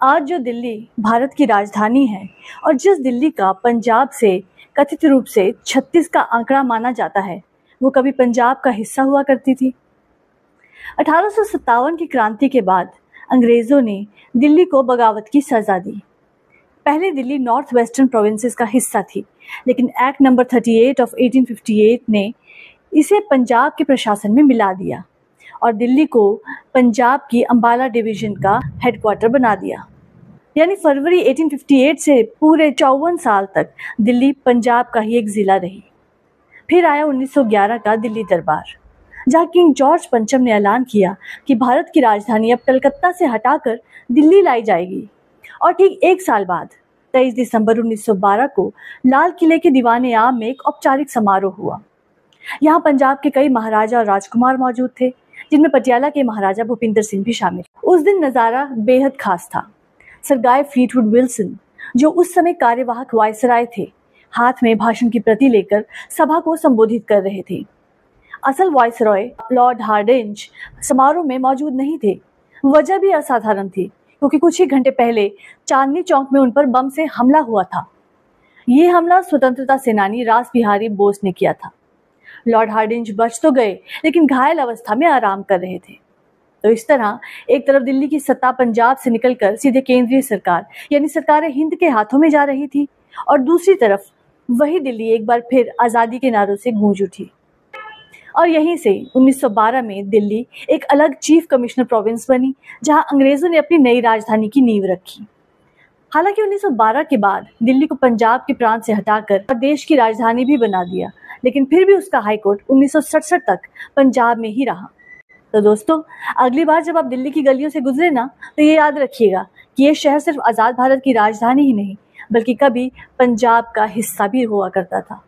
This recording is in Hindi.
आज जो दिल्ली भारत की राजधानी है और जिस दिल्ली का पंजाब से कथित रूप से 36 का आंकड़ा माना जाता है, वो कभी पंजाब का हिस्सा हुआ करती थी। 1857 की क्रांति के बाद अंग्रेजों ने दिल्ली को बगावत की सजा दी। पहले दिल्ली नॉर्थ वेस्टर्न प्रोविंसेस का हिस्सा थी, लेकिन एक्ट नंबर 38 ऑफ 1858 ने इसे पंजाब के प्रशासन में मिला दिया और दिल्ली को पंजाब की अंबाला डिवीजन का हेडक्वार्टर बना दिया। यानी फरवरी 1858 से पूरे 54 साल तक दिल्ली पंजाब का ही एक जिला रही। फिर आया 1911 का दिल्ली दरबार, जहाँ किंग जॉर्ज पंचम ने ऐलान किया कि भारत की राजधानी अब कलकत्ता से हटाकर दिल्ली लाई जाएगी। और ठीक एक साल बाद 23 दिसंबर 1912 को लाल किले के दीवाने आम में एक औपचारिक समारोह हुआ। यहाँ पंजाब के कई महाराजा और राजकुमार मौजूद थे, जिनमें पटियाला के महाराजा भूपिंदर सिंह भी शामिल। उस दिन नज़ारा बेहद खास था। सर गाय फ्लीटवुड विल्सन, जो उस समय कार्यवाहक वायसराय थे, हाथ में भाषण की प्रति लेकर सभा को संबोधित कर रहे थे। असल वायसरॉय लॉर्ड हार्डिंज समारोह में मौजूद नहीं थे। वजह भी असाधारण थी, क्योंकि कुछ ही घंटे पहले चांदनी चौक में उन पर बम से हमला हुआ था। ये हमला स्वतंत्रता सेनानी रास बिहारी बोस ने किया था। लॉर्ड हार्डिंज बच तो गए, लेकिन घायल अवस्था में आराम कर रहे थे। तो इस तरह एक तरफ दिल्ली की सत्ता पंजाब से निकलकर सीधे केंद्रीय सरकार यानी सरकार हिंद के हाथों में जा रही थी, और दूसरी तरफ वही दिल्ली एक बार फिर आज़ादी के नारों से गूंज उठी। और यहीं से 1912 में दिल्ली एक अलग चीफ कमिश्नर प्रोविंस बनी, जहां अंग्रेजों ने अपनी नई राजधानी की नींव रखी। हालांकि 1912 के बाद दिल्ली को पंजाब के प्रांत से हटाकर देश की राजधानी भी बना दिया, लेकिन फिर भी उसका हाईकोर्ट 1967 तक पंजाब में ही रहा। तो दोस्तों, अगली बार जब आप दिल्ली की गलियों से गुजरे ना, तो ये याद रखिएगा कि ये शहर सिर्फ आज़ाद भारत की राजधानी ही नहीं, बल्कि कभी पंजाब का हिस्सा भी हुआ करता था।